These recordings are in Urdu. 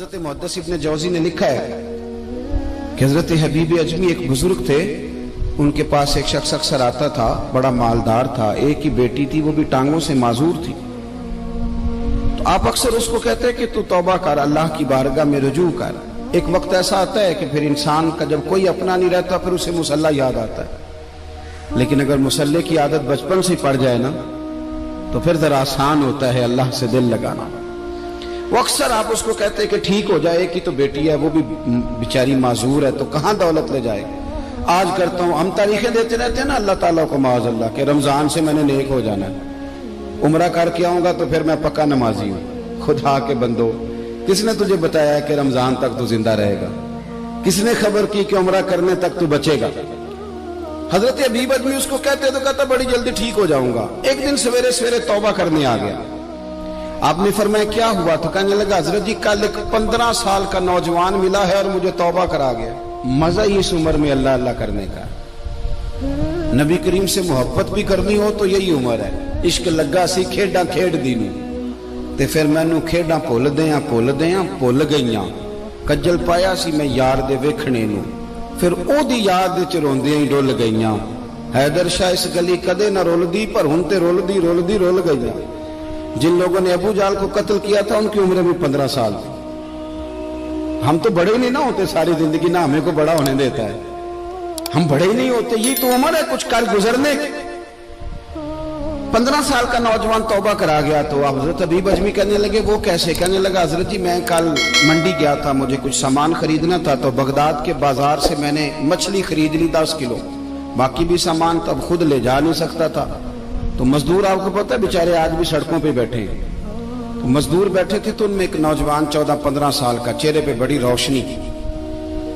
حضرت محدث ابن جوزی نے لکھا ہے کہ حضرت حبیب اجمی ایک بزرگ تھے، ان کے پاس ایک شخص اکثر آتا تھا، بڑا مالدار تھا، ایک ہی بیٹی تھی، وہ بھی ٹانگوں سے معذور تھی۔ تو آپ اکثر اس کو کہتے ہیں کہ تو توبہ کر، اللہ کی بارگاہ میں رجوع کر۔ ایک وقت ایسا آتا ہے کہ پھر انسان کا جب کوئی اپنا نہیں رہتا پھر اسے مصلی یاد آتا ہے، لیکن اگر مصلی کی عادت بچپن سے پڑ جائے نا تو پھر ذرا آسان ہوتا ہے اللہ سے دل لگانا۔ وہ اکثر آپ اس کو کہتے ہیں کہ ٹھیک ہو جائے کہ تو بیٹی ہے، وہ بھی بیچاری معذور ہے، تو کہاں دولت لے جائے۔ آج کرتا ہوں، ہم تاریخیں دیتے رہتے ہیں نا اللہ تعالیٰ کو معاذ اللہ کہ رمضان سے میں نے نیک ہو جانا ہے، عمرہ کر کے آؤں گا تو پھر میں پکا نمازی ہوں۔ خدا کے بندو، کس نے تجھے بتایا کہ رمضان تک تو زندہ رہے گا؟ کس نے خبر کی کہ عمرہ کرنے تک تو بچے گا؟ حضرت حبیب اجمی اس کو کہتے تو کہتا بڑی جلدی ٹھیک ہو جاؤں گا۔ ایک دن سویرے سویرے توبہ کرنے آ گیا۔ آپ نے فرمایا کیا ہوا؟ تو کہنے لگا حضرت جی کل ایک 15 سال کا نوجوان ملا ہے اور مجھے توبہ کرا گیا۔ مزہ ہی اس عمر میں اللہ اللہ کرنے کا، نبی کریم سے محبت بھی کرنی ہو تو یہی عمر ہے۔ عشق لگا سی کھیڈاں کھیڈ دی نوں تے پھر مینوں کھیڈاں بھول بھول گئیاں، کجل پایا سی میں یار دے ویکھنے نوں، پھر او دی یاد وچ روندیاں ہی ڈول گئیاں۔ حیدر شاہ اس گلی کدے نہ رولدی پر ہن تے رولدی رول گئیاں۔ جن لوگوں نے ابو جہل کو قتل کیا تھا ان کی عمر بھی 15 سال تھی۔ ہم تو بڑے ہی نہیں نہ ہوتے ساری زندگی، نہ ہمیں کو بڑا ہونے دیتا ہے، ہم بڑے ہی نہیں ہوتے، یہ تو عمر ہے کچھ کر گزرنے کی۔ 15 سال کا نوجوان توبہ کرا گیا تو آپ حضرت حبیب اجمی کہنے لگے وہ کیسے؟ کہنے لگا حضرت جی میں کل منڈی گیا تھا، مجھے کچھ سامان خریدنا تھا، تو بغداد کے بازار سے میں نے مچھلی خرید لی 10 کلو، باقی بھی سامان تب خود لے جا نہیں سکتا تھا۔ تو مزدور آپ کو پتہ ہے بیچارے آج بھی سڑکوں پہ بیٹھے ہیں، تو مزدور بیٹھے تھے تو ان میں ایک نوجوان 14-15 سال کا، چہرے پہ بڑی روشنی کی۔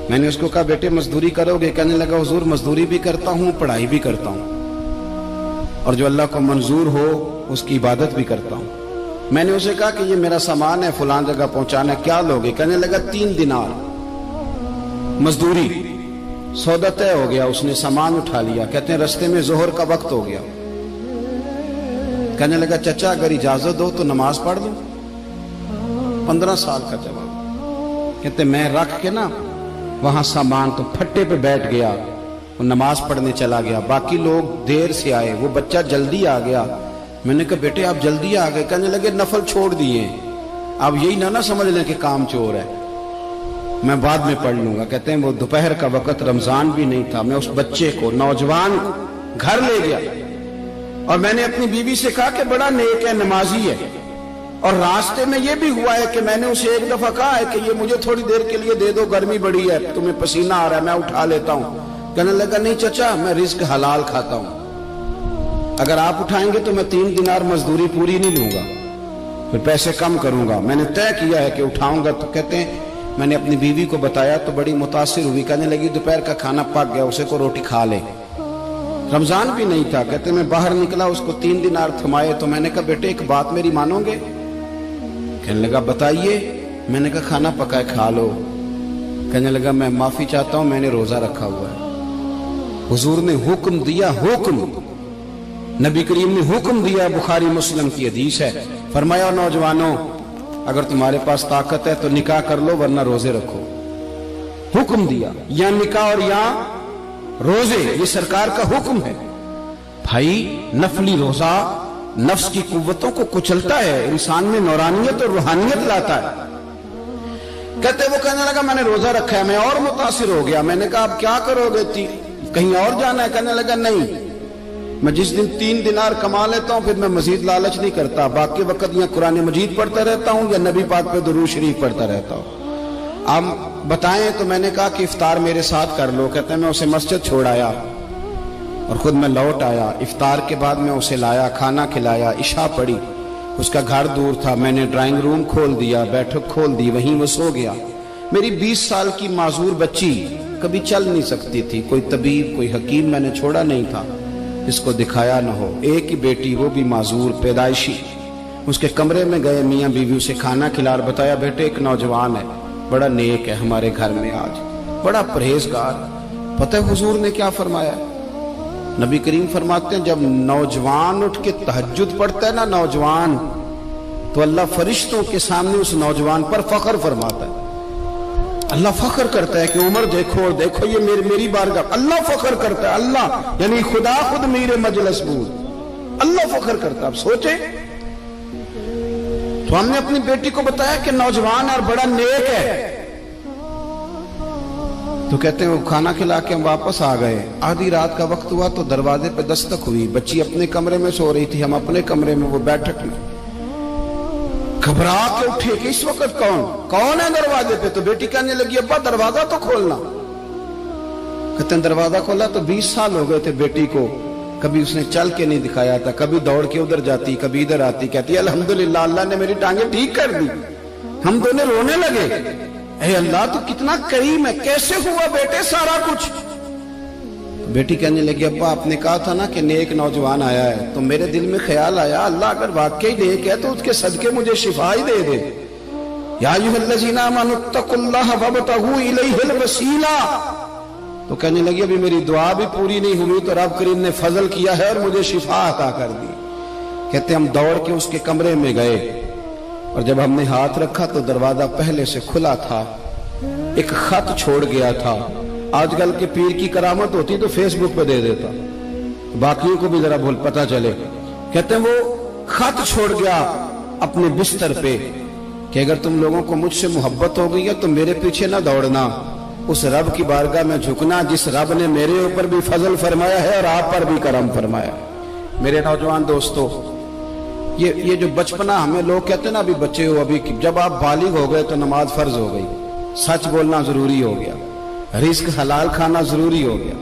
میں نے اس کو کہا بیٹے مزدوری کرو گے؟ کہنے لگا حضور مزدوری بھی کرتا ہوں، پڑھائی بھی کرتا ہوں، اور جو اللہ کو منظور ہو اس کی عبادت بھی کرتا ہوں۔ میں نے اسے کہا کہ یہ میرا سامان ہے فلان جگہ پہنچانا ہے، کیا لوگے؟ کہنے لگا 3 دینار مزدوری۔ سودا طے ہو گیا، اس نے سامان اٹھا لیا۔ کہتے ہیں رستے میں ظہر کا وقت ہو گیا، کہنے لگا چچا اگر اجازت دو تو نماز پڑھ دوں۔ 15 سال کا جواب۔ کہتے میں رکھ کے نا وہاں سامان تو پھٹے پہ بیٹھ گیا، وہ نماز پڑھنے چلا گیا، باقی لوگ دیر سے آئے، وہ بچہ جلدی آ گیا۔ میں نے کہا بیٹے آپ جلدی آ گئے؟ کہنے لگے نفل چھوڑ دیے، اب یہی نہ سمجھ لیں کہ کام چور ہے، میں بعد میں پڑھ لوں گا۔ کہتے ہیں وہ دوپہر کا وقت، رمضان بھی نہیں تھا، میں اس بچے کو نوجوان گھر لے گیا اور میں نے اپنی بیوی سے کہا کہ بڑا نیک ہے، نمازی ہے، اور راستے میں یہ بھی ہوا ہے کہ میں نے اسے ایک دفعہ کہا ہے کہ یہ مجھے تھوڑی دیر کے لیے دے دو، گرمی بڑی ہے، تمہیں پسینہ آ رہا ہے، میں اٹھا لیتا ہوں۔ کہنے لگا نہیں چچا میں رزق حلال کھاتا ہوں، اگر آپ اٹھائیں گے تو میں 3 دینار مزدوری پوری نہیں لوں گا، پھر پیسے کم کروں گا، میں نے طے کیا ہے کہ اٹھاؤں گا۔ تو کہتے ہیں میں نے اپنی بیوی کو بتایا تو بڑی متاثر ہوئی، کہنے لگی دوپہر کا کھانا پک گیا، اسے کو روٹی کھا لے، رمضان بھی نہیں تھا۔ کہتے میں باہر نکلا، اس کو 3 دینار تھمائے تو میں نے کہا بیٹے ایک بات میری مانو گے؟ کہنے لگا بتائیے۔ میں نے کہا کھانا پکائے کھا لو۔ کہنے لگا میں معافی چاہتا ہوں، میں نے روزہ رکھا ہوا ہے۔ حضور نے حکم دیا، حکم نبی کریم نے حکم دیا، بخاری مسلم کی حدیث ہے، فرمایا نوجوانوں اگر تمہارے پاس طاقت ہے تو نکاح کر لو ورنہ روزے رکھو۔ حکم دیا، یا نکاح اور یا روزے، یہ سرکار کا حکم ہے۔ بھائی نفلی روزہ نفس کی قوتوں کو کچلتا ہے، انسان میں نورانیت اور روحانیت لاتا ہے۔ کہتے وہ کہنے لگا میں نے روزہ رکھا ہے، میں اور متاثر ہو گیا۔ میں نے کہا اب کیا کرو گے؟ کہیں اور جانا ہے؟ کہنے لگا نہیں، میں جس دن 3 دینار کما لیتا ہوں پھر میں مزید لالچ نہیں کرتا، باقی وقت یا قرآن مجید پڑھتا رہتا ہوں یا نبی پاک پہ درود شریف پڑھتا رہتا ہوں۔ آپ بتائیں؟ تو میں نے کہا کہ افطار میرے ساتھ کر لو۔ کہتے ہیں میں اسے مسجد چھوڑ آیا اور خود میں لوٹ آیا، افطار کے بعد میں اسے لایا، کھانا کھلایا، عشاء پڑھی، اس کا گھر دور تھا، میں نے ڈرائنگ روم کھول دیا، بیٹھک کھول دی، وہیں وہ سو گیا۔ میری 20 سال کی معذور بچی کبھی چل نہیں سکتی تھی، کوئی طبیب کوئی حکیم میں نے چھوڑا نہیں تھا اس کو دکھایا نہ ہو، ایک ہی بیٹی وہ بھی معذور پیدائشی۔ اس کے کمرے میں گئے، میاں بیوی اسے کھانا کھلا اور بتایا بیٹے ایک نوجوان ہے، بڑا نیک ہے ہمارے گھر میں، آج بڑا پرہیزگار۔ پتہ ہے حضور نے کیا فرمایا؟ نبی کریم فرماتے ہیں جب نوجوان اٹھ کے تہجد پڑھتا ہے نا، نوجوان تو اللہ فرشتوں کے سامنے اس نوجوان پر فخر فرماتا ہے. اللہ فخر کرتا ہے کہ عمر دیکھو اور دیکھو یہ میری بارگاہ. اللہ فخر کرتا ہے, اللہ یعنی خدا خود میرے مجلس بود اللہ فخر کرتا ہے. اب سوچیں, تو ہم نے اپنی بیٹی کو بتایا کہ نوجوان اور بڑا نیک ہے, تو کہتے ہیں وہ کھانا کھلا کے ہم واپس آ گئے. آدھی رات کا وقت ہوا تو دروازے پہ دستک ہوئی. بچی اپنے کمرے میں سو رہی تھی, ہم اپنے کمرے میں, وہ بیٹھک میں. گھبرا کے اٹھے کہ اس وقت کون ہے دروازے پہ؟ تو بیٹی کہنے لگی ابا دروازہ تو کھولنا. کہتے ہیں دروازہ کھولا تو 20 سال ہو گئے تھے بیٹی کو, کبھی اس نے چل کے نہیں دکھایا تھا, کبھی دوڑ کے ادھر جاتی کبھی ادھر آتی. کہتی الحمدللہ اللہ نے میری ٹانگیں ٹھیک کر دی. ہم دونوں رونے لگے, اے اللہ تو کتنا کریم ہے, کیسے ہوا بیٹے سارا کچھ؟ بیٹی کہنے لگی ابا آپ نے کہا تھا نا کہ نیک نوجوان آیا ہے, تو میرے دل میں خیال آیا اللہ اگر واقعی نیک ہے تو اس کے صدقے مجھے شفا ہی دے دے. یا ایھا الذین آمنوا اتقوا اللہ وابتغوا الیہ الوسیلہ. تو کہنے لگی ابھی میری دعا بھی پوری نہیں ہوئی تو رب کریم نے فضل کیا ہے اور مجھے شفا عطا کر دی. کہتے ہم دوڑ کے اس کے کمرے میں گئے اور جب ہم نے ہاتھ رکھا تو دروازہ پہلے سے کھلا تھا, ایک خط چھوڑ گیا تھا. آج کل کے پیر کی کرامت ہوتی تو فیس بک پہ دے دیتا, باقیوں کو بھی ذرا بھول پتہ چلے. کہتے ہیں وہ خط چھوڑ گیا اپنے بستر پہ کہ اگر تم لوگوں کو مجھ سے محبت ہو گئی ہے تو میرے پیچھے نہ دوڑنا, اس رب کی بارگاہ میں جھکنا جس رب نے میرے اوپر بھی فضل فرمایا ہے اور آپ پر بھی کرم فرمایا. میرے نوجوان دوستو, یہ جو بچپنا ہمیں لوگ کہتے ہیں نا ابھی بچے ہو, ابھی جب آپ بالغ ہو گئے تو نماز فرض ہو گئی, سچ بولنا ضروری ہو گیا, رزق حلال کھانا ضروری ہو گیا,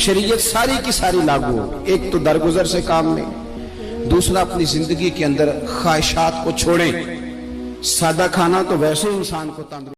شریعت ساری کی ساری لاگو ہو. ایک تو درگزر سے کام میں, دوسرا اپنی زندگی کے اندر خواہشات کو چھوڑیں. سادہ کھانا تو ویسے انسان کو تندرست